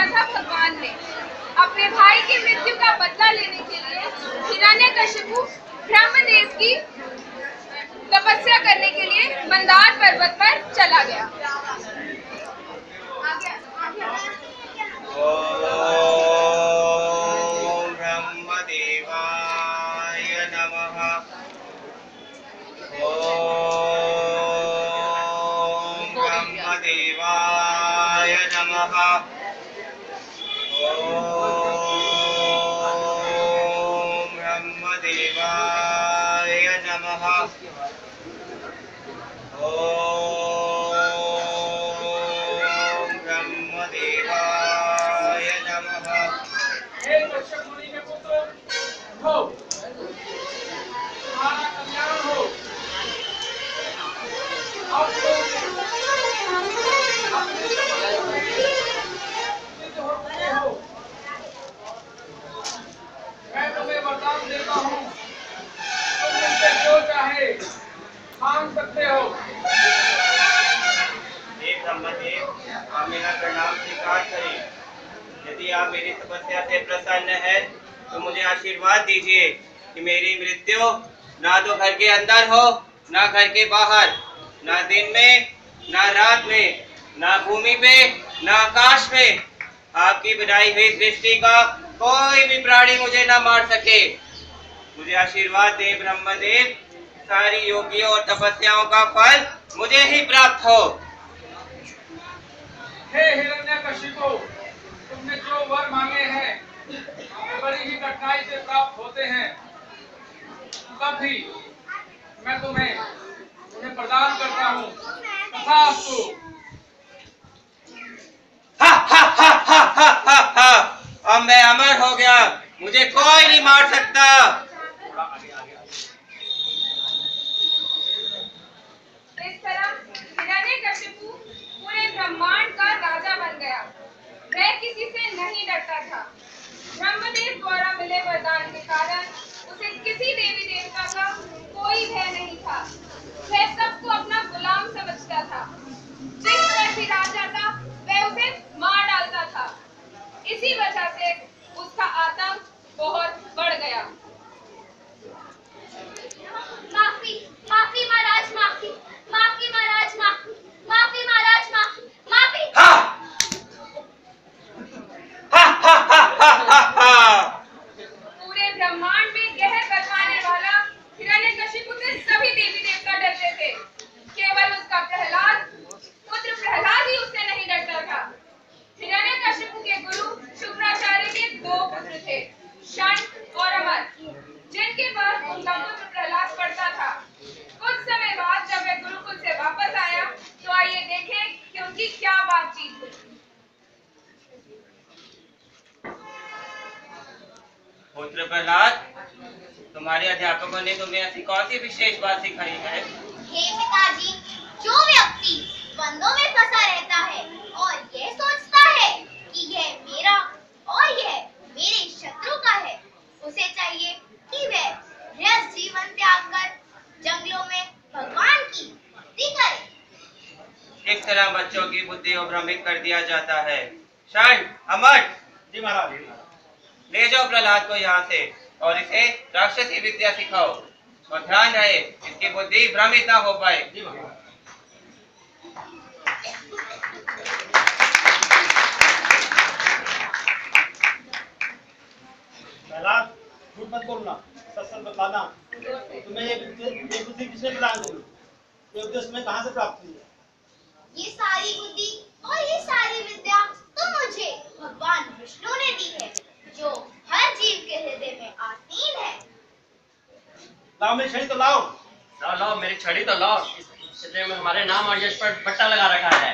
दिया था भगवान ने। अपने भाई की मृत्यु का बदला लेने के लिए हिरण्यकशिपु ब्रह्मदेव की तपस्या करने के लिए मंदार पर्वत पर चला गया। ओम ब्रह्मदेवाय नमः। ओम ब्रह्मदेवाय नमः। ओम ब्रह्मदेवाय नमः। ओम ब्रह्मदेवाय नमः। हे कश्यप मुनि के पुत्र, उठो, तुम्हारा कल्याण हो। अब तुम अपने तपस्या में सिद्ध हो चुके हो। मैं तुम्हें वरदान देता हूँ, तुम मुझसे जो चाहे मांग सकते हो। हे ब्रह्मदेव, आप मेरा प्रणाम स्वीकार करें। यदि आप मेरी तपस्या से प्रसन्न हैं, तो मुझे आशीर्वाद दीजिए कि मेरी मृत्यु ना तो घर के अंदर हो, ना घर के बाहर, ना दिन में, ना रात में, ना भूमि पे, ना आकाश में। आपकी बनाई हुई दृष्टि का कोई भी प्राणी मुझे ना मार सके। मुझे आशीर्वाद दे ब्रह्मदेव, सारी योगियों और तपस्याओं का फल मुझे ही प्राप्त हो। हे हिरण्यकशिपु, तुमने जो वर मांगे हैं बड़ी ही कठिनाई से प्राप्त होते हैं। तब भी मैं तुम्हें उन्हें प्रदान करता हूँ। तथास्तु। हा हा हा हा हा हा हा। अब मैं अमर हो गया, मुझे कोई नहीं मार सकता। इस तरह हिरण्यकशिपु पूरे ब्रह्मांड का राजा बन गया। वह किसी से नहीं डरता था। ब्रह्मदेव द्वारा मिले वरदान के कारण उसे किसी देवी देवता का कोई भय नहीं था। वह सबको अपना गुलाम समझता था। जिस पर भी राजा था, वह उसे मार डालता था। इसी वजह से उसका आतंक बहुत बढ़ गया। माफी, माफी महाराज, माफी, माफी महाराज, माफी, माफी महाराज, माफी, माफी। हा हा हा हा हा हा हा। पूरे ब्रह्मांड में कहर बरपाने वाला हिरण्यकशिपु से सभी देवी देवता डरते थे। केवल उसका पुत्र प्रहलाद ही उससे नहीं डरता था। हिरण्यकशिपु के गुरु शुक्राचार्य के 2 पुत्र थे, शन और अमर, जिनके पास उनका पुत्र प्रहलाद पढ़ता था। कुछ समय बाद जब वह गुरुकुल से वापस आया, तो आइए देखें कि उनकी क्या बातचीत हुई। पुत्र प्रहलाद, तुम्हारे अध्यापकों ने तुम्हें ऐसी कौन सी विशेष बात सिखाई है? हे पिताजी, जो व्यक्ति द्वंद्वों में फंसा रहता है और यह सोचता है कि यह मेरा और यह मेरे शत्रु का है, उसे चाहिए कि वह गृहस्थ जीवन त्याग कर जंगलों में भगवान की भक्ति करे। इस तरह बच्चों की बुद्धि को भ्रमित कर दिया जाता है। शन, अमर, जी महाराज। ले जाओ प्रहलाद को यहाँ से और इसे राक्षसी विद्या सिखाओ, और ध्यान रहे इसकी बुद्धि भ्रमित ना हो पाए। जी महाराज। प्रहलाद, झूठ मत बोलना, सच सच बताना। तुम्हें ये बुद्धि किसने प्रदान की? ये उपदेश तुम्हें कहाँ से प्राप्त हुई है? ये सारी बुद्धि और ये सारी विद्या तो मुझे भगवान विष्णु ने दी है, जो हर जीव के हृदय में आसीन है। लाओ मेरी छड़ी तो लाओ। लाओ लाओ मेरी छड़ी तो लाओ। इस चित्र में हमारे नाम और यश पर पट्टा लगा रखा है।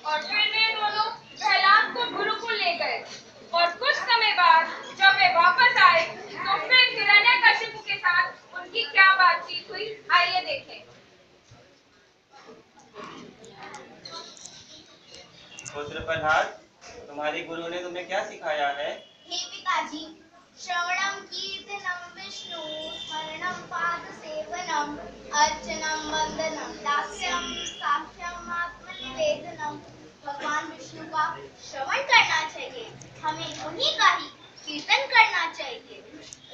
और फिर वे दोनों प्रहलाद को गुरुकुल ले गए। और कुछ समय बाद जब वे वापस आए, तो फिर हिरण्यकशिपु के साथ उनकी क्या बातचीत हुई, आइए देखें। पुत्र प्रहलाद, तुम्हारी गुरु ने तुम्हें क्या सिखाया है? हे पिताजी, श्रवणम कीर्तनम विष्णु स्मरणम पाद सेवनम अर्चनम वंदनम दास्यम साक्ष्यम आत्मनिवेदनम। भगवान विष्णु का श्रवण करना हमें उन्हीं का ही कीर्तन करना चाहिए,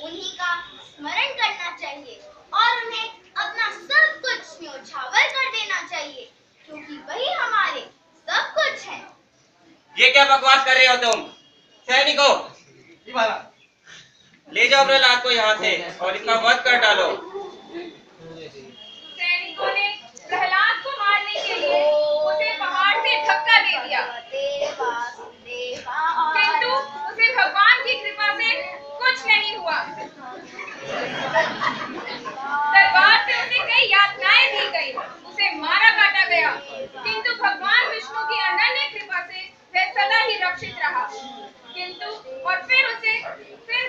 उन्हीं का स्मरण करना चाहिए और उन्हें अपना सब कुछ न्योछावर कर देना चाहिए, क्योंकि वही हमारे सब कुछ है। ये क्या बकवास कर रहे हो तुम? सैनिकों, जी महाराज। ले जाओ प्रहलाद को यहाँ से और इसका वध कर डालो। सैनिकों ने प्रहलाद को मारने के लिए उसे पहाड़ से धक्का दे दिया, किंतु उसे भगवान की कृपा से कुछ नहीं हुआ। तलवार से उसे कई यातनाएं दी गई, उसे मारा काटा गया, किंतु भगवान विष्णु की अनन्य कृपा से वह सदा ही रक्षित रहा। किंतु और फिर उसे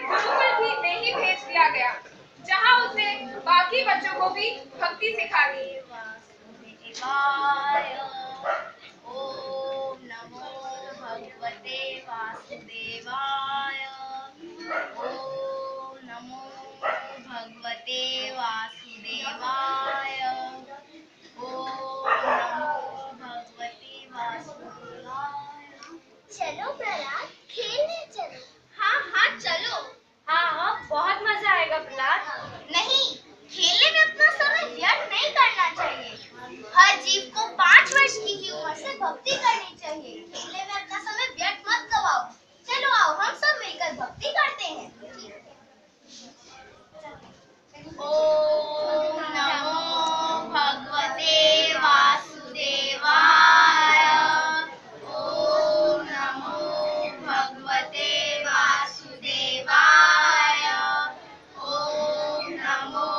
गुरुकुल भी में ही भेज दिया गया, जहाँ उसने बाकी बच्चों को भी भक्ति सिखा दी। ओम नमो भगवते वासुदेवाय। ओम नमो भगवते वासुदेवाय। ओम नमो भगवते वासुदेवाय। चलो प्रहलाद, खेलने चलो। हाँ हाँ चलो। हाँ, बहुत मजा आएगा प्रहलाद। नहीं, खेलने में अपना समय व्यर्थ नहीं करना चाहिए। हर जीव को 5 वर्ष की ही उम्र से भक्ति करनी चाहिए। खेलने में अपना समय व्यर्थ मत गवाओ। चलो आओ, हम सब मिलकर भक्ति करते हैं। ओम नमो भगवते वासुदेवाय। ओम नमो भगवते वासुदेवाय। ओम नमो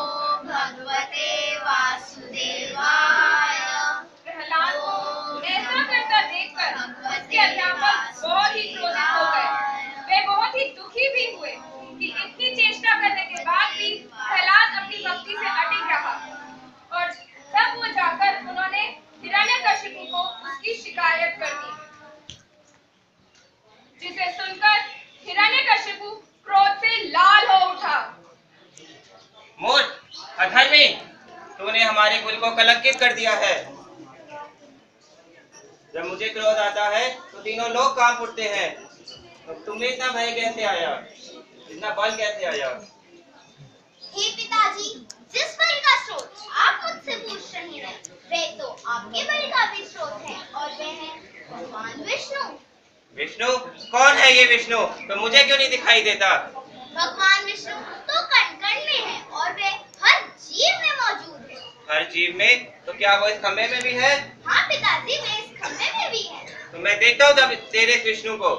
भगवते वासुदेवाय। प्रहलाद को ऐसा करता देखकर उसके अध्यापक बहुत ही क्रोधित हो गए। वे बहुत ही दुखी भी हुए कि इतनी चेष्टा करने के बाद भी प्रहलाद अपनी भक्ति से अटक रहा। और तब वो जाकर उन्होंने हिरण्यकशिपु को उसकी शिकायत कर दी, जिसे सुनकर हिरण्यकशिपु क्रोध से लाल हो उठा। मूर्ख, अधर्मी, तूने हमारे कुल को कलंकित कर दिया है। जब मुझे क्रोध आता है तो तीनों लोग कांप उठते हैं। तो तुम्हें इतना भय कैसे आया, इतना बल कैसे आया? हे पिताजी, जिस बल का स्रोत आप मुझसे पूछ रहे हैं, वे तो आपके बल का भी स्रोत है और वे हैं भगवान विष्णु। विष्णु? कौन है ये विष्णु? तो मुझे क्यों नहीं दिखाई देता? भगवान विष्णु तो कण-कण में है और वे हर जीव में मौजूद है। हर जीव में? तो क्या वो इस खंबे में भी है? हाँ पिताजी, वे इस खंबे में भी है। तो मैं देखता हूँ तब तेरे इस विष्णु को।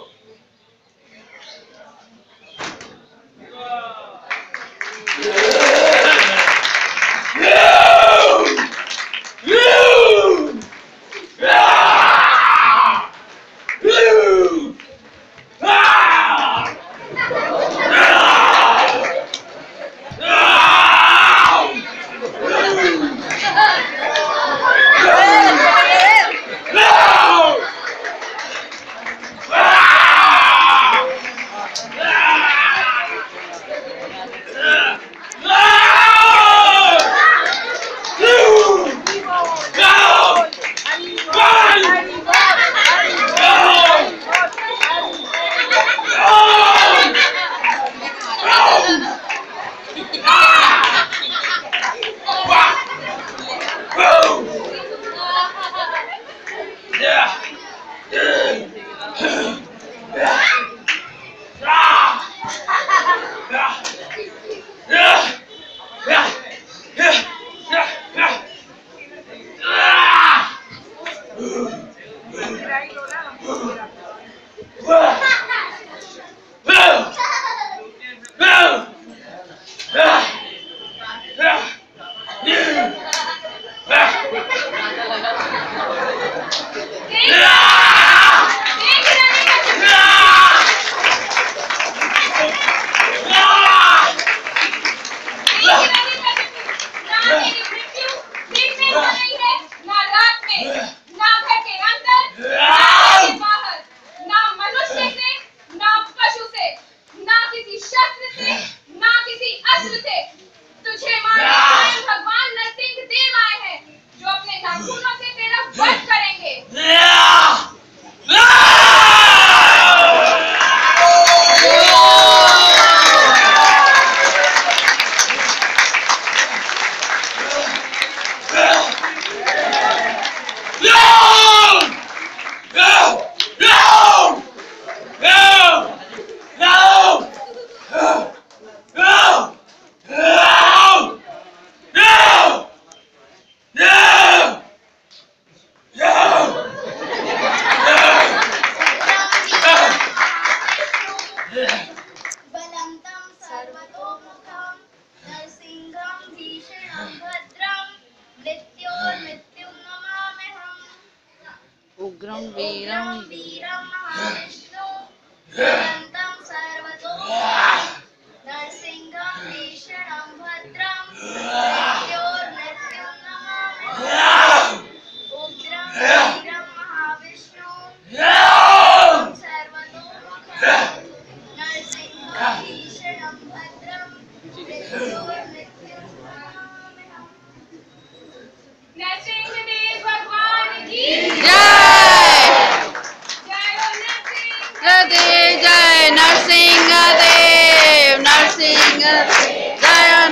देव जय नरसिंह देव नरसिंह जय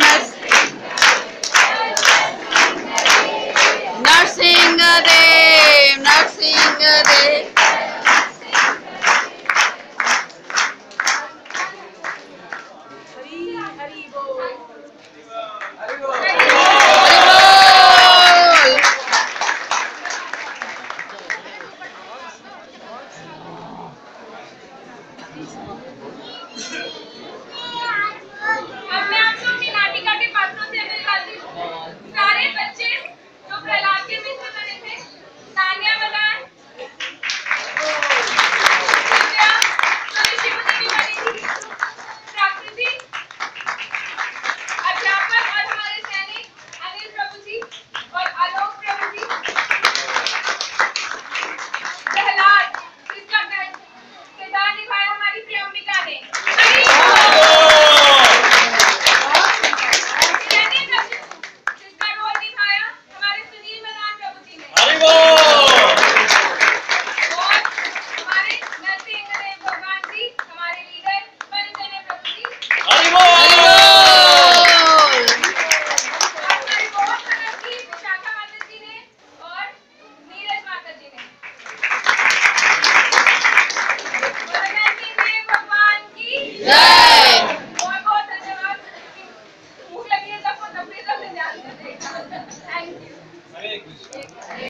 नरसिंह देव नरसिंह देव Yeah.